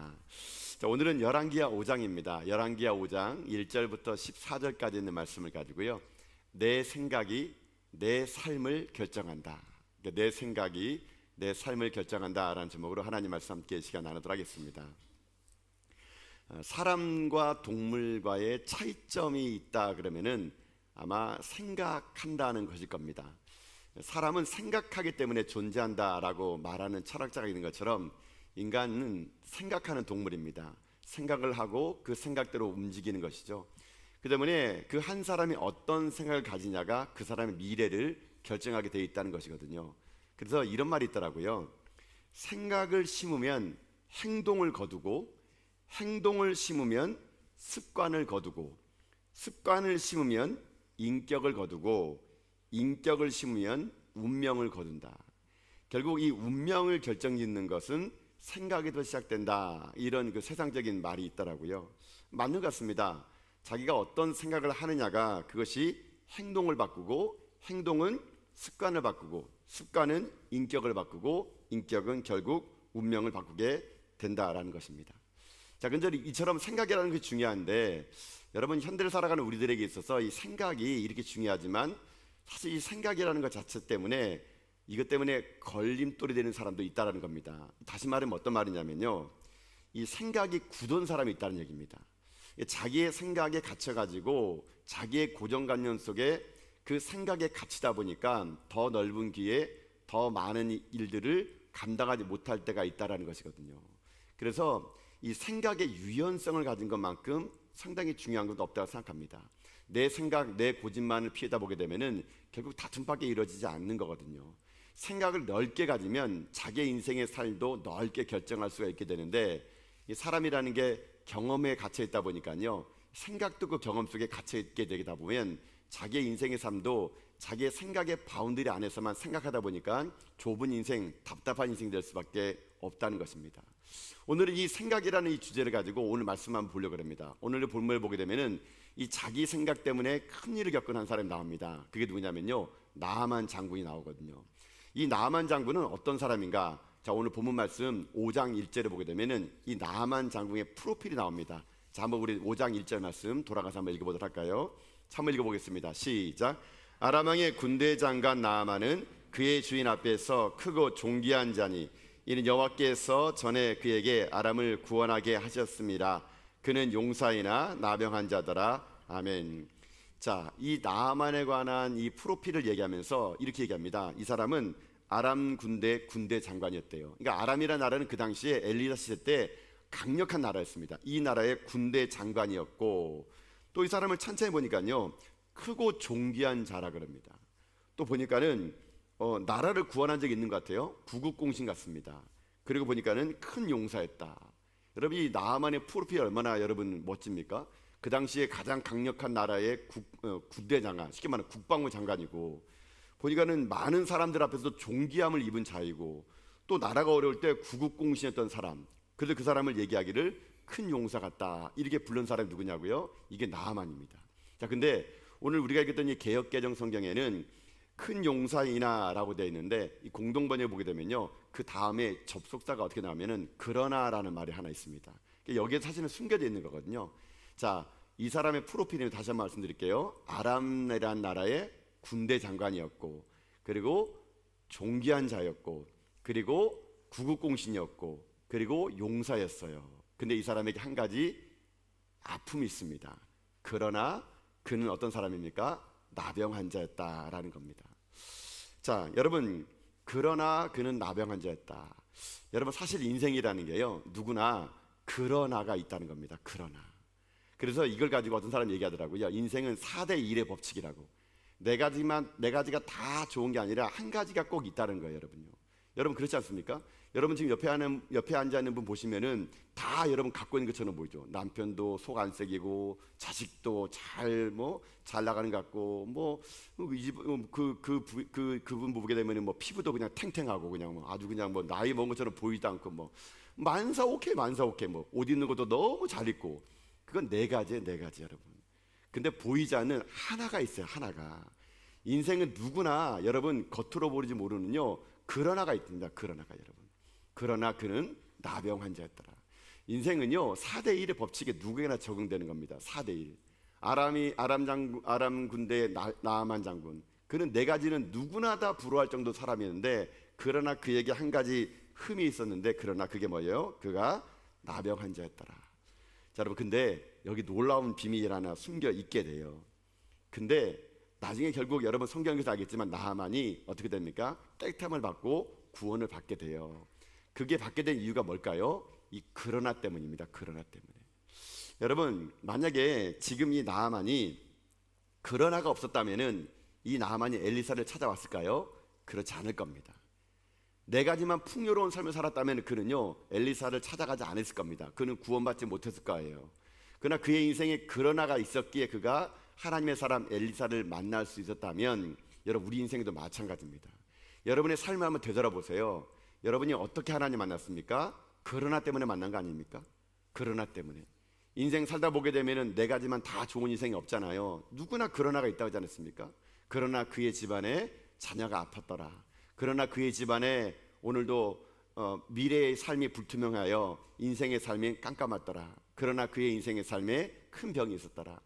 반갑습니다. 자, 오늘은 열왕기하 5장입니다. 열왕기하 5장 1절부터 14절까지 있는 말씀을 가지고요. 내 생각이 내 삶을 결정한다. 그러니까 내 생각이 내 삶을 결정한다라는 제목으로 하나님 말씀 함께 시간 나누도록 하겠습니다. 사람과 동물과의 차이점이 있다 그러면은 아마 생각한다는 것일 겁니다. 사람은 생각하기 때문에 존재한다라고 말하는 철학자가 있는 것처럼 인간은 생각하는 동물입니다. 생각을 하고 그 생각대로 움직이는 것이죠. 그 때문에 그 한 사람이 어떤 생각을 가지냐가 그 사람의 미래를 결정하게 되어 있다는 것이거든요. 그래서 이런 말이 있더라고요. 생각을 심으면 행동을 거두고, 행동을 심으면 습관을 거두고, 습관을 심으면 인격을 거두고, 인격을 심으면 운명을 거둔다. 결국 이 운명을 결정짓는 것은 생각에서 시작된다. 이런 그 세상적인 말이 있더라고요. 맞는 것 같습니다. 자기가 어떤 생각을 하느냐가 그것이 행동을 바꾸고, 행동은 습관을 바꾸고, 습관은 인격을 바꾸고, 인격은 결국 운명을 바꾸게 된다라는 것입니다. 자, 근데 이처럼 생각이라는 것이 중요한데, 여러분 현대를 살아가는 우리들에게 있어서 이 생각이 이렇게 중요하지만 사실 이 생각이라는 것 자체 때문에 이것 때문에 걸림돌이 되는 사람도 있다는 겁니다. 다시 말하면 어떤 말이냐면요, 이 생각이 굳은 사람이 있다는 얘기입니다. 자기의 생각에 갇혀가지고 자기의 고정관념 속에 그 생각에 갇히다 보니까 더 넓은 기회에 더 많은 일들을 감당하지 못할 때가 있다는 것이거든요. 그래서 이 생각의 유연성을 가진 것만큼 상당히 중요한 것도 없다고 생각합니다. 내 생각, 내 고집만을 피하다 보게 되면은 결국 다툼밖에 이루어지지 않는 거거든요. 생각을 넓게 가지면 자기의 인생의 삶도 넓게 결정할 수가 있게 되는데, 이 사람이라는 게 경험에 갇혀 있다 보니까요, 생각도 그 경험 속에 갇혀 있게 되다 보면 자기의 인생의 삶도 자기의 생각의 바운더리 안에서만 생각하다 보니까 좁은 인생, 답답한 인생이 될 수밖에 없다는 것입니다. 오늘은 이 생각이라는 이 주제를 가지고 오늘 말씀 한번 보려고 합니다. 오늘 본문을 보게 되면은 이 자기 생각 때문에 큰 일을 겪은 한 사람이 나옵니다. 그게 누구냐면요, 나하만 장군이 나오거든요. 이 나하만 장군은 어떤 사람인가? 자, 오늘 본문 말씀 5장 1절에 보게 되면은 이 나하만 장군의 프로필이 나옵니다. 자, 한번 우리 5장 1절 말씀 돌아가서 한번 읽어보도록 할까요? 한번 읽어보겠습니다. 시작. 아람 왕의 군대 장관 나하만은 그의 주인 앞에서 크고 존귀한 자니 이는 여호와께서 전에 그에게 아람을 구원하게 하셨습니다. 그는 용사이나 나병한 자더라. 아멘. 자, 이 나하만에 관한 이 프로필을 얘기하면서 이렇게 얘기합니다. 이 사람은 아람 군대 장관이었대요. 그러니까 아람이라는 나라는 그 당시에 엘리사 시대 때 강력한 나라였습니다. 이 나라의 군대 장관이었고, 또 이 사람을 천천히 보니까요, 크고 존귀한 자라 그럽니다. 또 보니까는 나라를 구원한 적이 있는 것 같아요. 구국공신 같습니다. 그리고 보니까는 큰 용사였다. 여러분, 이 나하만의 프로필이 얼마나 여러분 멋집니까? 그 당시에 가장 강력한 나라의 군대 장관, 쉽게 말하면 국방부 장관이고, 보니까는 많은 사람들 앞에서 존귀함을 입은 자이고, 또 나라가 어려울 때 구국공신했던 사람, 그래서 그 사람을 얘기하기를 큰 용사 같다, 이렇게 부른 사람이 누구냐고요? 이게 나하만입니다. 자, 근데 오늘 우리가 읽었던 이 개역개정 성경에는 큰 용사이나라고 되어 있는데, 이 공동번역에 보게 되면요, 그 다음에 접속사가 어떻게 나오면은 그러나라는 말이 하나 있습니다. 여기에 사실은 숨겨져 있는 거거든요. 자, 이 사람의 프로필을 다시 한번 말씀드릴게요. 아람이라는 나라의 군대 장관이었고, 그리고 존귀한 자였고, 그리고 구국공신이었고, 그리고 용사였어요. 근데 이 사람에게 한 가지 아픔이 있습니다. 그러나 그는 어떤 사람입니까? 나병 환자였다라는 겁니다. 자, 여러분, 그러나 그는 나병 환자였다. 여러분, 사실 인생이라는 게요, 누구나 그러나가 있다는 겁니다. 그러나. 그래서 이걸 가지고 어떤 사람이 얘기하더라고요. 인생은 4대 1의 법칙이라고. 네 가지가 다 좋은 게 아니라 한 가지가 꼭 있다는 거예요, 여러분요. 여러분 그렇지 않습니까? 여러분 지금 옆에 앉아 있는 분 보시면은 다 여러분 갖고 있는 것처럼 보이죠. 남편도 속 안 새기고, 자식도 잘 나가는 것 같고, 그분 보게 되면은 피부도 그냥 탱탱하고 그냥 아주 그냥 나이 먹은 것처럼 보이지도 않고 만사오케 옷 입는 것도 너무 잘 입고. 그건 네 가지예요, 여러분. 근데 보이지 않는 하나가 있어요, 하나가. 인생은 누구나 여러분 겉으로 보이지 모르는요, 그러나가 있습니다. 그러나가 여러분. 그러나 그는 나병 환자였더라. 인생은요 4대 1의 법칙에 누구에게나 적용되는 겁니다. 4대 1. 아람 군대의 나아만 장군, 그는 네 가지는 누구나 다 부러워할 정도 사람이었는데, 그러나 그에게 한 가지 흠이 있었는데, 그러나 그게 뭐예요? 그가 나병 환자였더라. 자, 여러분, 근데 여기 놀라운 비밀이 하나 숨겨 있게 돼요. 근데 나중에 결국 여러분 성경에서 알겠지만 나하만이 어떻게 됩니까? 떼탐을 받고 구원을 받게 돼요. 그게 받게 된 이유가 뭘까요? 이 그러나 때문입니다. 그러나 때문에. 여러분, 만약에 지금 이 나하만이 그러나가 없었다면은 이 나하만이 엘리사를 찾아왔을까요? 그렇지 않을 겁니다. 네 가지만 풍요로운 삶을 살았다면 그는요 엘리사를 찾아가지 않았을 겁니다. 그는 구원받지 못했을 거예요. 그러나 그의 인생에 그러나가 있었기에 그가 하나님의 사람 엘리사를 만날 수 있었다면, 여러분 우리 인생에도 마찬가지입니다. 여러분의 삶을 한번 되돌아보세요. 여러분이 어떻게 하나님 만났습니까? 그러나 때문에 만난 거 아닙니까? 그러나 때문에. 인생 살다 보게 되면은 네 가지만 다 좋은 인생이 없잖아요. 누구나 그러나가 있다고 하지 않습니까? 그러나 그의 집안에 자녀가 아팠더라. 그러나 그의 집안에 오늘도 미래의 삶이 불투명하여 인생의 삶이 깜깜했더라. 그러나 그의 인생의 삶에 큰 병이 있었더라.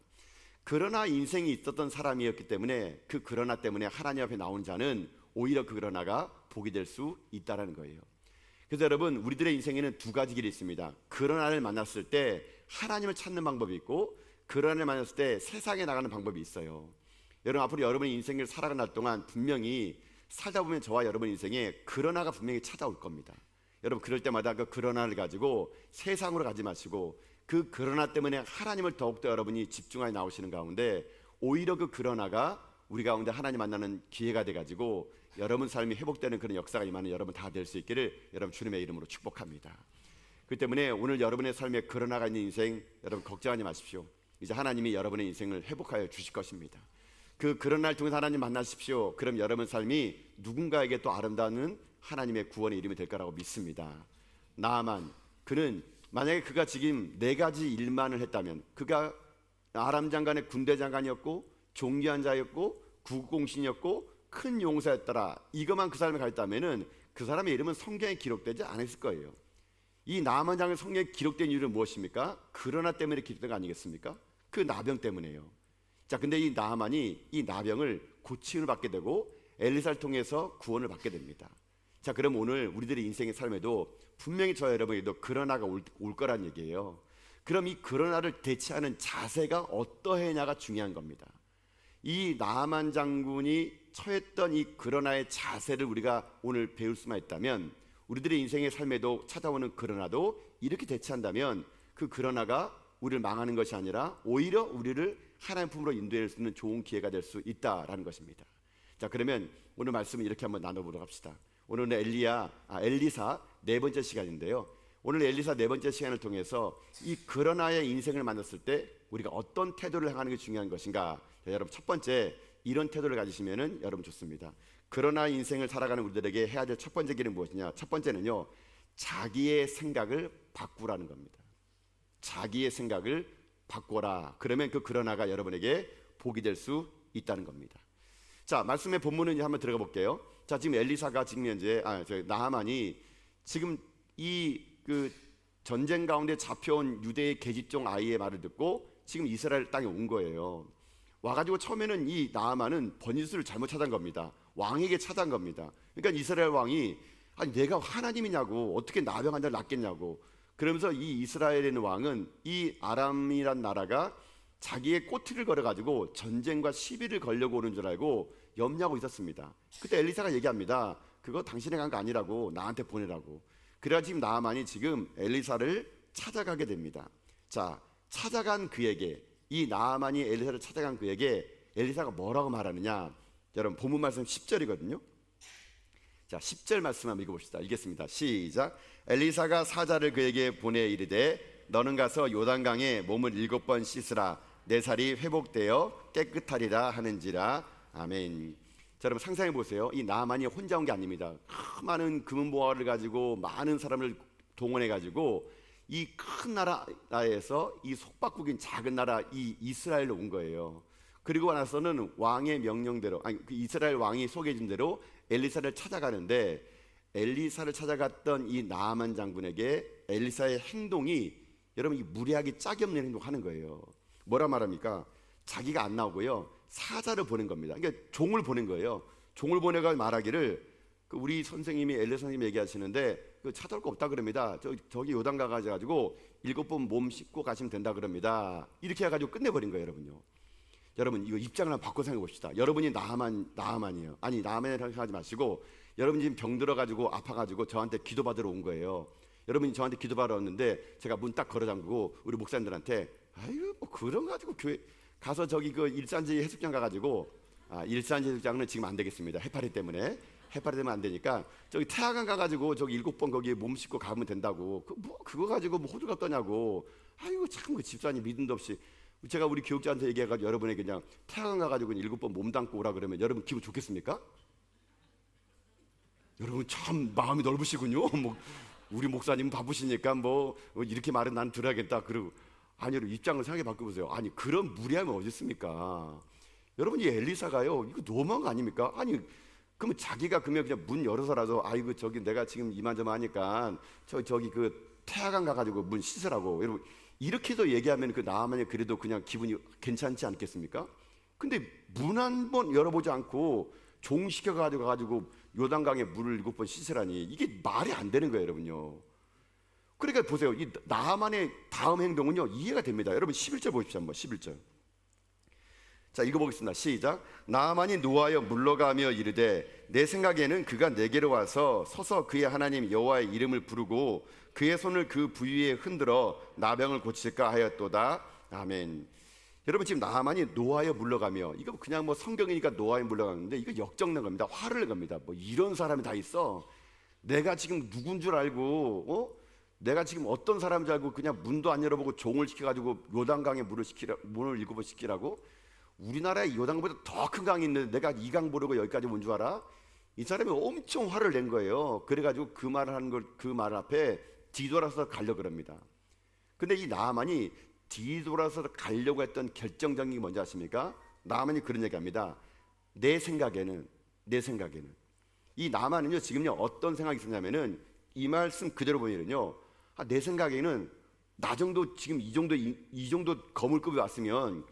그러나 인생이 있었던 사람이었기 때문에 그 그러나 때문에 하나님 앞에 나온 자는 오히려 그 그러나가 복이 될 수 있다는 거예요. 그래서 여러분, 우리들의 인생에는 두 가지 길이 있습니다. 그러나를 만났을 때 하나님을 찾는 방법이 있고, 그러나를 만났을 때 세상에 나가는 방법이 있어요. 여러분, 앞으로 여러분의 인생을 살아가는 동안 분명히 살다 보면 저와 여러분 인생에 그러나가 분명히 찾아올 겁니다. 여러분, 그럴 때마다 그 그러나를 가지고 세상으로 가지 마시고 그 그러나 때문에 하나님을 더욱더 여러분이 집중하여 나오시는 가운데, 오히려 그 그러나가 우리 가운데 하나님 만나는 기회가 돼가지고 여러분 삶이 회복되는 그런 역사가 임하는 여러분 다 될 수 있기를 여러분 주님의 이름으로 축복합니다. 그 때문에 오늘 여러분의 삶에 그러나가 있는 인생, 여러분 걱정하지 마십시오. 이제 하나님이 여러분의 인생을 회복하여 주실 것입니다. 그 그러나를 통해서 하나님 만나십시오. 그럼 여러분 삶이 누군가에게 또 아름다운 하나님의 구원의 이름이 될 거라고 믿습니다. 나아만, 그는 만약에 그가 지금 네 가지 일만을 했다면, 그가 아람 장관의 군대 장관이었고 존귀한 자였고 국공신이었고 큰 용사였더라, 이것만 그 사람이 가졌다면은 그 사람의 이름은 성경에 기록되지 않았을 거예요. 이 나아만 장의 성경에 기록된 이유는 무엇입니까? 그러나 때문에 기록된 거 아니겠습니까? 그 나병 때문에요. 자, 근데 이 나아만이 이 나병을 고침을 받게 되고 엘리사를 통해서 구원을 받게 됩니다. 자, 그럼 오늘 우리들의 인생의 삶에도 분명히 저 여러분에게도 그러나가 올 거란 얘기예요. 그럼 이 그러나를 대체하는 자세가 어떠해냐가 중요한 겁니다. 이 나아만 장군이 처했던 이 그러나의 자세를 우리가 오늘 배울 수만 있다면, 우리들의 인생의 삶에도 찾아오는 그러나도 이렇게 대체한다면 그 그러나가 우리를 망하는 것이 아니라 오히려 우리를 하나님 품으로 인도할 수 있는 좋은 기회가 될 수 있다라는 것입니다. 자, 그러면 오늘 말씀을 이렇게 한번 나눠보도록 합시다. 오늘은 엘리사 네 번째 시간인데요. 오늘 엘리사 네 번째 시간을 통해서 이 그러나의 인생을 만났을 때 우리가 어떤 태도를 행하는 게 중요한 것인가. 자, 여러분, 첫 번째 이런 태도를 가지시면은 여러분 좋습니다. 그러나 인생을 살아가는 우리들에게 해야 될 첫 번째 길은 무엇이냐? 첫 번째는요, 자기의 생각을 바꾸라는 겁니다. 자기의 생각을 바꿔라. 그러면 그 그러나가 여러분에게 복이 될 수 있다는 겁니다. 자, 말씀의 본문은 이제 한번 들어가 볼게요. 자, 지금 엘리사가 지금 현재 나하만이 지금 이 그 전쟁 가운데 잡혀온 유대의 계집종 아이의 말을 듣고 지금 이스라엘 땅에 온 거예요. 와가지고 처음에는 이 나하만은 번지수를 잘못 찾아간 겁니다. 왕에게 찾아간 겁니다. 그러니까 이스라엘 왕이, 아니 내가 하나님이냐고, 어떻게 나병 환자를 낫겠냐고. 그러면서 이 이스라엘에 있는 왕은 이 아람이란 나라가 자기의 꼬투리를 걸어가지고 전쟁과 시비를 걸려고 오는 줄 알고 염려하고 있었습니다. 그때 엘리사가 얘기합니다. 그거 당신이 간 거 아니라고, 나한테 보내라고. 그래야 지금 나하만이 지금 엘리사를 찾아가게 됩니다. 자, 찾아간 그에게, 이 나하만이 엘리사를 찾아간 그에게 엘리사가 뭐라고 말하느냐? 여러분, 본문 말씀 10절이거든요. 자, 10절 말씀 한번 읽어봅시다. 읽겠습니다. 시작. 엘리사가 사자를 그에게 보내 이르되 너는 가서 요단강에 몸을 7번 씻으라. 내 살이 회복되어 깨끗하리라 하는지라. 아멘. 자, 여러분 상상해 보세요. 이 나하만이 혼자 온 게 아닙니다. 많은 금은보화를 가지고 많은 사람을 동원해 가지고 이 큰 나라에서 이 속박국인 작은 나라 이 이스라엘로 온 거예요. 그리고 나서는 왕의 명령대로, 그 이스라엘 왕이 소개해 준 대로 엘리사를 찾아가는데, 엘리사를 찾아갔던 이 나아만 장군에게 엘리사의 행동이 여러분 이 무례하게 짝이 없는 행동하는 거예요. 뭐라 말합니까? 자기가 안 나오고요, 사자를 보낸 겁니다. 그러니까 종을 보낸 거예요. 종을 보내가 말하기를, 우리 선생님이 엘리사 선생님이 얘기하시는데 찾아올 거 없다 그럽니다. 저기 요단 가가지고 7번 몸 씻고 가시면 된다 그럽니다. 이렇게 해가지고 끝내버린 거예요, 여러분요. 여러분 이거 입장을 한번 바꿔 생각해 봅시다. 여러분이 나아만이에요. 아니 나아만이라고 생각하지 마시고, 여러분이 지금 병 들어가지고 아파가지고 저한테 기도받으러 온 거예요. 여러분이 저한테 기도받으러 왔는데 제가 문 딱 걸어 잠그고 우리 목사님들한테 아유 뭐 그런 거 가지고 교회 가서 저기 그 일산지 해수욕장 가가지고, 일산지 해수욕장은 지금 안 되겠습니다. 해파리 때문에 안 되니까 저기 태화강 가가지고 저기 7번 거기에 몸 씻고 가면 된다고. 그거 가지고 뭐 호들갑 떠냐고. 아이고 참 그 집사님 믿음도 없이. 제가 우리 교육자한테 얘기해가지고 여러분에게 그냥 태화강 가가지고 7번 몸 담고 오라 그러면 여러분 기분 좋겠습니까? 여러분 참 마음이 넓으시군요. 뭐 우리 목사님 바쁘시니까 뭐 이렇게 말은 난 들어야겠다. 그러고 아니 여러분 입장을 생각해 바꿔보세요. 아니 그런 무리함이 어디 있습니까? 여러분 이 엘리사가요 이거 너무한 거 아닙니까? 아니 그러면 자기가 그냥 문 열어서라도 아이고 저기 내가 지금 이만저만 하니까 저기 그 태화강 가가지고 문 씻으라고 여러분 이렇게도 얘기하면 그 나아만이 그래도 그냥 기분이 괜찮지 않겠습니까? 근데 문 한 번 열어보지 않고 종 시켜가지고 요단강에 물을 7번 씻으라니 이게 말이 안 되는 거예요, 여러분요. 그러니까 보세요, 이 나아만의 다음 행동은요 이해가 됩니다. 여러분 11절 보십시오. 한번 11절. 자 읽어보겠습니다. 시작. 나아만이 노하여 물러가며 이르되 내 생각에는 그가 내게로 와서 서서 그의 하나님 여호와의 이름을 부르고 그의 손을 그 부위에 흔들어 나병을 고칠까 하였도다. 아멘. 여러분 지금 나아만이 노하여 물러가며, 이거 그냥 뭐 성경이니까 노하여 물러가는데 이거 역적는 겁니다. 화를 낸 겁니다. 뭐 이런 사람이 다 있어. 내가 지금 누군 줄 알고 내가 지금 어떤 사람인 줄 알고 그냥 문도 안 열어보고 종을 시켜가지고 요단강에 문을 7번 시키라고? 우리나라에 요단강보다 더 큰 강이 있는데 내가 이 강 보려고 여기까지 온 줄 알아? 이 사람이 엄청 화를 낸 거예요. 그래가지고 그 말을 하는 걸 그 말 앞에 뒤돌아서 가려고 그럽니다. 근데 이 나아만이 뒤돌아서 가려고 했던 결정적인 게 뭔지 아십니까? 나아만이 그런 얘기합니다. 내 생각에는 이 나아만은요 지금요 어떤 생각이 있었냐면은 이 말씀 그대로 보면은요 내 생각에는 나 정도 지금 이 정도 거물급이 왔으면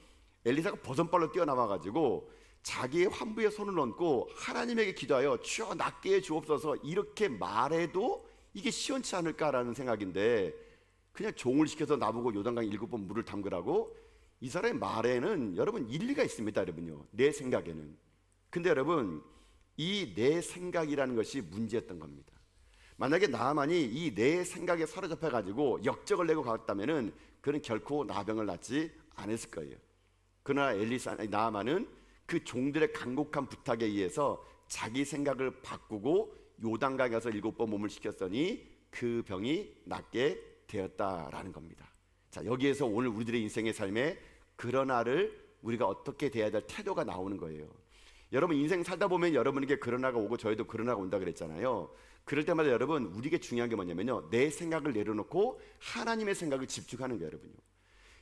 엘리사가 버선발로 뛰어나와가지고 자기의 환부에 손을 얹고 하나님에게 기도하여 주여 낫게 해 주옵소서 이렇게 말해도 이게 시원치 않을까라는 생각인데 그냥 종을 시켜서 나보고 요단강 7번 물을 담그라고? 이 사람의 말에는 여러분 일리가 있습니다. 여러분요 내 생각에는. 근데 여러분 이 내 생각이라는 것이 문제였던 겁니다. 만약에 나아만이 이 내 생각에 사로잡혀 가지고 역적을 내고 갔다면은 그는 결코 나병을 낫지 않았을 거예요. 그러나 나아만은 그 종들의 간곡한 부탁에 의해서 자기 생각을 바꾸고 요단강에 가서 7번 몸을 씻겼더니 그 병이 낫게 되었다라는 겁니다. 자, 여기에서 오늘 우리들의 인생의 삶에 그러나를 우리가 어떻게 대해야 될 태도가 나오는 거예요. 여러분 인생 살다 보면 여러분에게 그러나가 오고 저희도 그러나가 온다 그랬잖아요. 그럴 때마다 여러분 우리에게 중요한 게 뭐냐면요 내 생각을 내려놓고 하나님의 생각을 집중하는 거예요. 여러분요.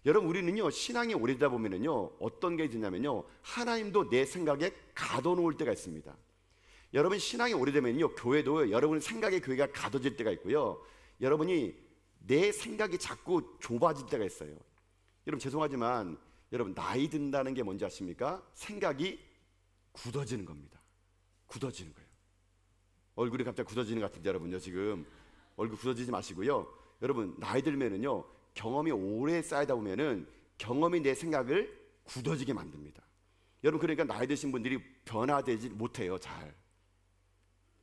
여러분 우리는요 신앙이 오래되다 보면은요 어떤 게 있냐면요 하나님도 내 생각에 가둬놓을 때가 있습니다. 여러분 신앙이 오래되면요 교회도 여러분 생각의 교회가 가둬질 때가 있고요 여러분이 내 생각이 자꾸 좁아질 때가 있어요. 여러분 죄송하지만 여러분 나이 든다는 게 뭔지 아십니까? 생각이 굳어지는 겁니다. 굳어지는 거예요. 얼굴이 갑자기 굳어지는 것 같은데 여러분요 지금 얼굴 굳어지지 마시고요. 여러분 나이 들면은요 경험이 오래 쌓이다 보면은 경험이 내 생각을 굳어지게 만듭니다. 여러분 그러니까 나이 드신 분들이 변화되지 못해요. 잘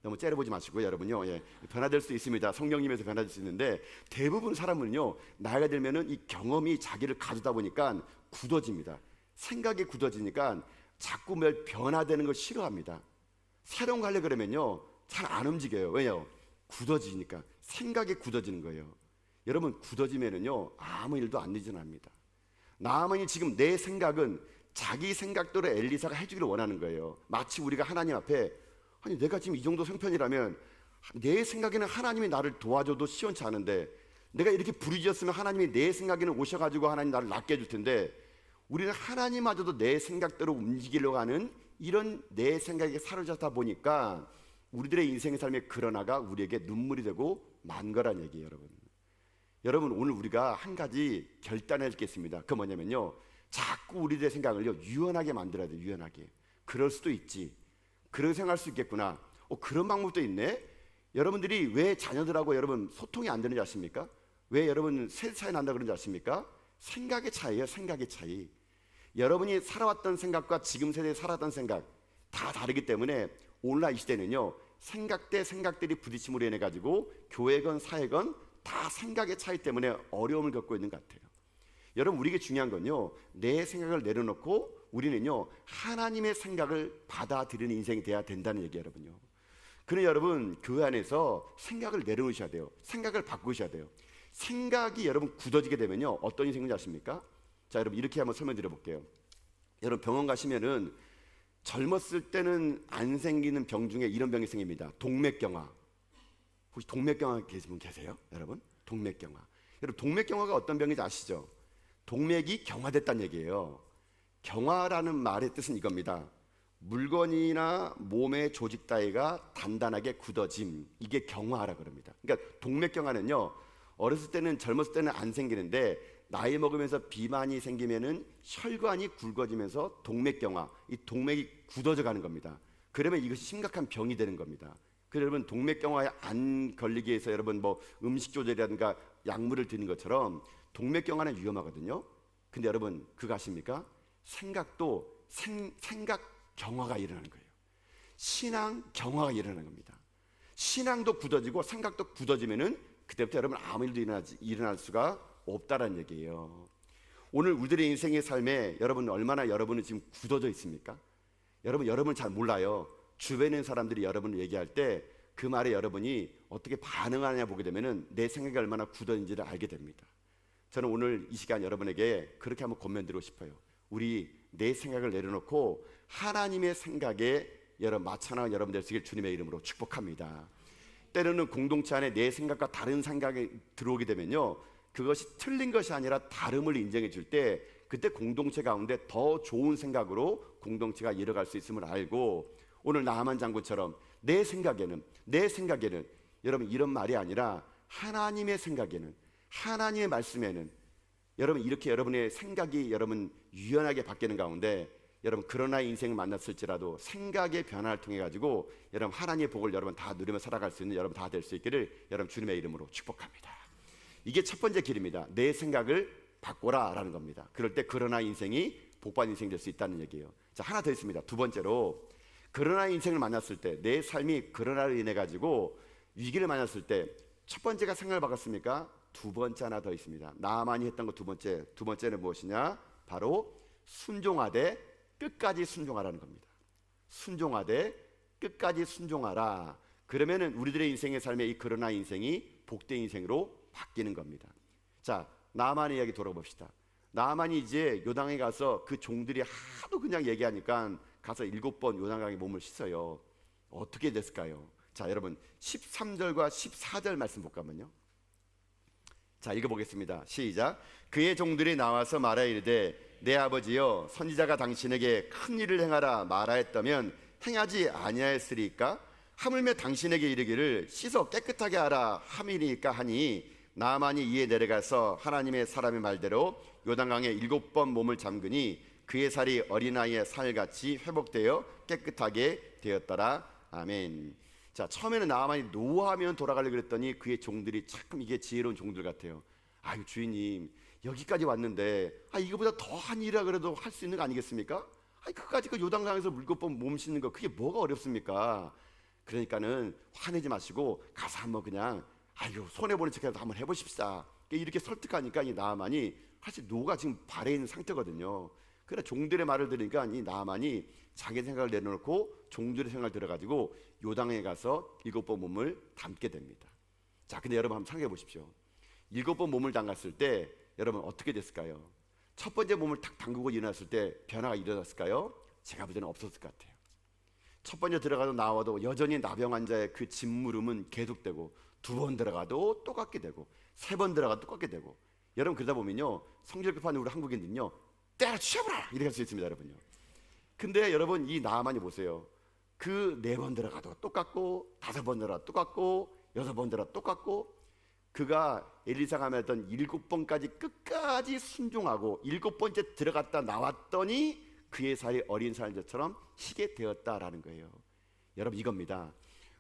너무 째려보지 마시고요. 여러분요 변화될 수 있습니다. 성령님에서 변화될 수 있는데 대부분 사람은요 나이가 들면은 이 경험이 자기를 가두다 보니까 굳어집니다. 생각이 굳어지니까 자꾸 매일 변화되는 걸 싫어합니다. 새로운 거 하려고 그러면요 잘 안 움직여요. 왜요? 굳어지니까. 생각이 굳어지는 거예요. 여러분 굳어지면은요 아무 일도 안 일어납니다. 나아만이 지금 내 생각은 자기 생각대로 엘리사가 해주기를 원하는 거예요. 마치 우리가 하나님 앞에 아니 내가 지금 이 정도 형편이라면 내 생각에는 하나님이 나를 도와줘도 시원치 않은데 내가 이렇게 부르짖었으면 하나님이 내 생각에는 오셔가지고 하나님 나를 낫게 해줄 텐데 우리는 하나님마저도 내 생각대로 움직이려고 하는 이런 내 생각에 사로잡다 보니까 우리들의 인생의 삶의 그러나가 우리에게 눈물이 되고 만 거란 얘기예요, 여러분. 여러분, 오늘 우리가 한 가지 결단을 했겠습니다. 그 뭐냐면요, 자꾸 우리들의 생각을요 유연하게 만들어야 돼요. 유연하게. 그럴 수도 있지, 그렇게 생각할 수 있겠구나, 그런 방법도 있네. 여러분들이 왜 자녀들하고 여러분 소통이 안 되는지 아십니까? 왜 여러분 세대 차이 난다 그런지 아십니까? 생각의 차이예요. 생각의 차이. 여러분이 살아왔던 생각과 지금 세대에 살았던 생각 다 다르기 때문에 오늘날 이 시대는요, 생각 대 생각들이 부딪힘으로 인해 가지고 교회건 사회건 다 생각의 차이 때문에 어려움을 겪고 있는 것 같아요. 여러분, 우리에게 중요한 건요, 내 생각을 내려놓고 우리는요 하나님의 생각을 받아들이는 인생이 돼야 된다는 얘기예요, 여러분요. 그러나 여러분, 교회 안에서 생각을 내려놓으셔야 돼요. 생각을 바꾸셔야 돼요. 생각이 여러분 굳어지게 되면요 어떤 인생인지 아십니까? 자, 여러분 이렇게 한번 설명드려 볼게요. 여러분, 병원 가시면은 젊었을 때는 안 생기는 병 중에 이런 병이 생깁니다. 동맥경화. 혹시 동맥경화 계신 분 계세요? 여러분, 동맥경화. 여러분, 동맥경화가 어떤 병인지 아시죠? 동맥이 경화됐다는 얘기예요. 경화라는 말의 뜻은 이겁니다. 물건이나 몸의 조직 따위가 단단하게 굳어짐, 이게 경화라 그럽니다. 그러니까 동맥경화는요, 어렸을 때는, 젊었을 때는 안 생기는데 나이 먹으면서 비만이 생기면은 혈관이 굵어지면서 동맥경화, 이 동맥이 굳어져 가는 겁니다. 그러면 이것이 심각한 병이 되는 겁니다. 그래서 여러분, 동맥경화에 안 걸리기 위해서 여러분 뭐 음식 조절이라든가 약물을 드는 것처럼 동맥경화는 위험하거든요. 근데 여러분, 그거 아십니까? 생각도 생각 경화가 일어나는 거예요. 신앙 경화가 일어나는 겁니다. 신앙도 굳어지고 생각도 굳어지면은 그때부터 여러분 아무 일도 일어날 수가 없다라는 얘기예요. 오늘 우리들의 인생의 삶에 여러분 얼마나 여러분은 지금 굳어져 있습니까? 여러분 잘 몰라요. 주변에 있는 사람들이 여러분을 얘기할 때 그 말에 여러분이 어떻게 반응하느냐 보게 되면은 내 생각이 얼마나 굳어있는지를 알게 됩니다. 저는 오늘 이 시간 여러분에게 그렇게 한번 권면드리고 싶어요. 우리 내 생각을 내려놓고 하나님의 생각에 맞춰나간 여러분 되시길 주님의 이름으로 축복합니다. 때로는 공동체 안에 내 생각과 다른 생각이 들어오게 되면요, 그것이 틀린 것이 아니라 다름을 인정해 줄 때 그때 공동체 가운데 더 좋은 생각으로 공동체가 이뤄갈 수 있음을 알고, 오늘 나하만 장군처럼 내 생각에는 여러분 이런 말이 아니라 하나님의 생각에는, 하나님의 말씀에는 여러분 이렇게 여러분의 생각이 여러분 유연하게 바뀌는 가운데 여러분 그러나 인생을 만났을지라도 생각의 변화를 통해 가지고 여러분 하나님의 복을 여러분 다 누리며 살아갈 수 있는 여러분 다 될 수 있기를 여러분 주님의 이름으로 축복합니다. 이게 첫 번째 길입니다. 내 생각을 바꿔라라는 겁니다. 그럴 때 그러나 인생이 복받은 인생이 될 수 있다는 얘기예요. 자, 하나 더 있습니다. 두 번째로, 그러나 인생을 만났을 때, 내 삶이 그러나로 인해 가지고 위기를 만났을 때 첫 번째가 생각을 바꿨습니까? 두 번째 하나 더 있습니다. 나만이 했던 거 두 번째는 무엇이냐? 바로 순종하되 끝까지 순종하라는 겁니다. 순종하되 끝까지 순종하라. 그러면은 우리들의 인생의 삶의 이 그러나 인생이 복된 인생으로 바뀌는 겁니다. 자, 나만의 이야기 돌아봅시다. 나만이 이제 요단강에 가서 그 종들이 하도 그냥 얘기하니까 가서 7번 요단강에 몸을 씻어요. 어떻게 됐을까요? 자, 여러분 13절과 14절 말씀 볼까면요. 자, 읽어보겠습니다. 시작. 그의 종들이 나와서 말하 이르되 내 아버지여, 선지자가 당신에게 큰 일을 행하라 말하였다면 행하지 아니하였으리까? 하물며 당신에게 이르기를 씻어 깨끗하게 하라 함이니까 하니, 나만이 이에 내려가서 하나님의 사람의 말대로 요단강에 7번 몸을 잠그니 그의 살이 어린아이의 살같이 회복되어 깨끗하게 되었더라. 아멘. 자, 처음에는 나만이 노하면 돌아가려고 그랬더니 그의 종들이 참 이게 지혜로운 종들 같아요. 아유, 주인님 여기까지 왔는데 이거보다 더한 일이라 그래도 할 수 있는 거 아니겠습니까? 그까지 그 요단강에서 7번 몸 씻는 거 그게 뭐가 어렵습니까? 그러니까는 화내지 마시고 가서 한번 그냥 손해보는 척해서 한번 해보십시다. 이렇게 설득하니까 이 나아만이 사실 노가 지금 발에 있는 상태거든요. 그래 종들의 말을 들으니까 이 나아만이 자기 생각을 내려놓고 종들의 생각을 들어가지고 요단강에 가서 7번 몸을 담게 됩니다. 자, 근데 여러분 한번 생각해 보십시오. 7번 몸을 담갔을 때 여러분 어떻게 됐을까요? 첫 번째 몸을 탁 담그고 일어났을 때 변화가 일어났을까요? 제가 볼 때는 없었을 것 같아요. 첫 번째 들어가도 나와도 여전히 나병 환자의 그 짓물음은 계속되고, 두 번 들어가도 똑같게 되고, 세 번 들어가도 똑같게 되고, 여러분 그러다 보면요 성질 급한 우리 한국인들은요 때려치워버라 이렇게 할 수 있습니다, 여러분요. 근데 여러분 이 나아만이 보세요. 그 4번 들어가도 똑같고 5번 들어가도 똑같고 6번 들어가도 똑같고 그가 엘리사가 말했던 7번까지 끝까지 순종하고 7번째 들어갔다 나왔더니 그의 살이 어린 살처럼 희게 되었다라는 거예요. 여러분 이겁니다.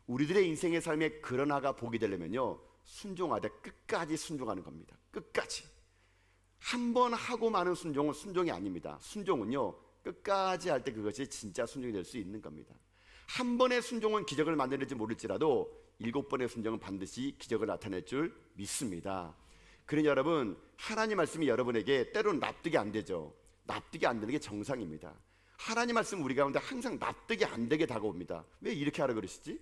우리들의 인생의 삶에 그러나가 복이 되려면요 순종하되 끝까지 순종하는 겁니다. 끝까지. 한 번 하고 마는 순종은 순종이 아닙니다. 순종은요 끝까지 할 때 그것이 진짜 순종이 될 수 있는 겁니다. 한 번의 순종은 기적을 만들지 모를지라도 7번의 순종은 반드시 기적을 나타낼 줄 믿습니다. 그러니 여러분 하나님 말씀이 여러분에게 때로는 납득이 안 되죠. 납득이 안 되는 게 정상입니다. 하나님 말씀 우리 가운데 항상 납득이 안 되게 다가옵니다. 왜 이렇게 하라 그러시지?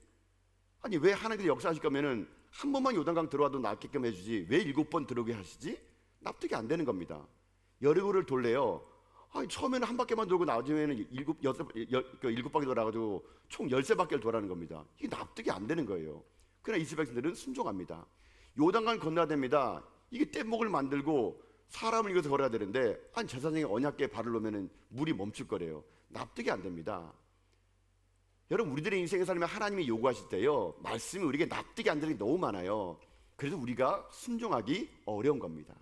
아니 왜 하나님께서 역사하실 거면은 한 번만 요단강 들어와도 낫게끔 해주지 왜 7번 들어오게 하시지? 납득이 안 되는 겁니다. 여리고를 돌래요. 아니 처음에는 한 바퀴만 돌고 나중에는 7바퀴 돌아가지고 총 13바퀴를 돌아는 겁니다. 이게 납득이 안 되는 거예요. 그러나 이스라엘 백성들은 순종합니다. 요단강 건너야 됩니다. 이게 뗏목을 만들고 사람을 이것을 걸어야 되는데 아니 제사장이 언약궤에 발을 놓으면 물이 멈출 거래요. 납득이 안 됩니다. 여러분 우리들의 인생의 삶에 하나님이 요구하실 때요 말씀이 우리에게 납득이 안 되는 게 너무 많아요. 그래서 우리가 순종하기 어려운 겁니다.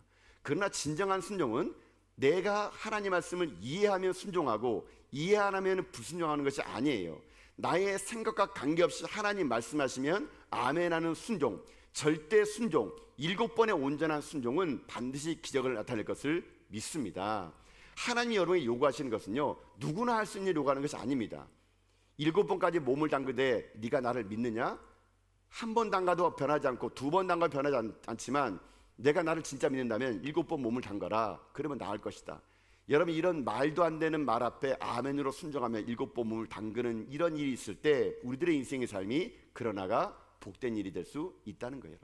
그러나 진정한 순종은 내가 하나님 말씀을 이해하면 순종하고 이해 안 하면 불순종하는 것이 아니에요. 나의 생각과 관계없이 하나님 말씀하시면 아멘하는 순종, 절대 순종, 7번의 온전한 순종은 반드시 기적을 나타낼 것을 믿습니다. 하나님이 여러분에게 요구하시는 것은요 누구나 할 수 있는 요구하는 것이 아닙니다. 7번까지 몸을 담그되 네가 나를 믿느냐? 한 번 담가도 변하지 않고 2번 담가도 변하지 않지만 내가 나를 진짜 믿는다면 7번 몸을 담가라. 그러면 나을 것이다. 여러분 이런 말도 안 되는 말 앞에 아멘으로 순종하며 7번 몸을 담그는 이런 일이 있을 때 우리들의 인생의 삶이 그러나가 복된 일이 될 수 있다는 거예요.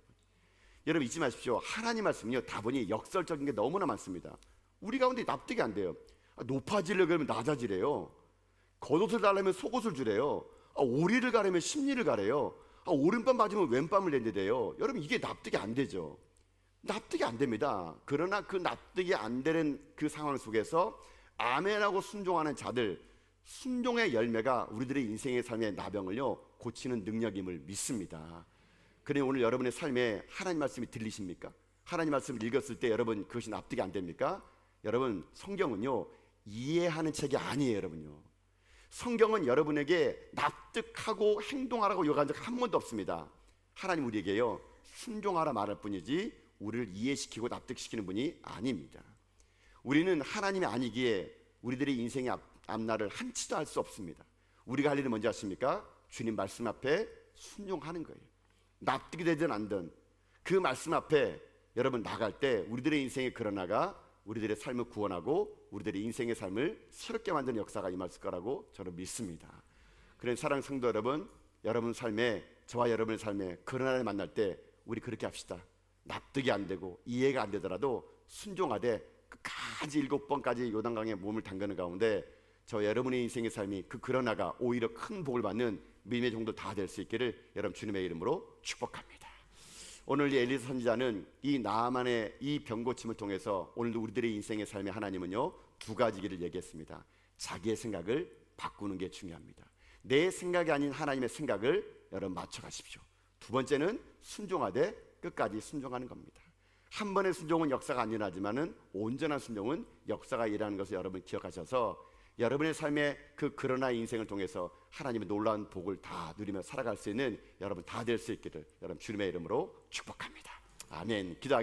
여러분 잊지 마십시오. 하나님 말씀은요 다분히 역설적인 게 너무나 많습니다. 우리 가운데 납득이 안 돼요. 높아지려고 하면 낮아지래요. 겉옷을 달라면 속옷을 주래요. 오리를 가려면 심리를 가래요. 오른밤 맞으면 왼밤을 낸대요. 여러분 이게 납득이 안 되죠. 납득이 안 됩니다. 그러나 그 납득이 안 되는 그 상황 속에서 아멘하고 순종하는 자들, 순종의 열매가 우리들의 인생의 삶의 나병을요 고치는 능력임을 믿습니다. 그러니 오늘 여러분의 삶에 하나님 말씀이 들리십니까? 하나님 말씀을 읽었을 때 여러분 그것이 납득이 안 됩니까? 여러분 성경은요 이해하는 책이 아니에요. 여러분요 성경은 여러분에게 납득하고 행동하라고 요구한 적 한 번도 없습니다. 하나님 우리에게요 순종하라 말할 뿐이지 우리를 이해시키고 납득시키는 분이 아닙니다. 우리는 하나님이 아니기에 우리들의 인생의 앞날을 한치도 알 수 없습니다. 우리가 할 일은 뭔지 아십니까? 주님 말씀 앞에 순종하는 거예요. 납득이 되든 안든 그 말씀 앞에 여러분 나갈 때 우리들의 인생의 그러나가 우리들의 삶을 구원하고 우리들의 인생의 삶을 새롭게 만드는 역사가 임할 거라고 저는 믿습니다. 그래서 사랑하는 성도 여러분, 여러분 삶에 저와 여러분의 삶에 그러나를 만날 때 우리 그렇게 합시다. 납득이 안 되고 이해가 안 되더라도 순종하되 끝까지 7번까지 요단강에 몸을 담그는 가운데 저 여러분의 인생의 삶이 그 그러나가 오히려 큰 복을 받는 믿음의 정도 다 될 수 있기를 여러분 주님의 이름으로 축복합니다. 오늘 이 엘리사 선지자는 이 나아만의 이 병고침을 통해서 오늘도 우리들의 인생의 삶에 하나님은요 2가지 길을 얘기했습니다. 자기의 생각을 바꾸는 게 중요합니다. 내 생각이 아닌 하나님의 생각을 여러분 맞춰가십시오. 2번째는 순종하되 끝까지 순종하는 겁니다. 한 번의 순종은 역사가 안 일어나지만은 온전한 순종은 역사가 일어나는 것을 여러분 기억하셔서 여러분의 삶의 그 그러나 인생을 통해서 하나님의 놀라운 복을 다 누리며 살아갈 수 있는 여러분 다 될 수 있기를 여러분 주님의 이름으로 축복합니다. 아멘. 기도하겠습니다.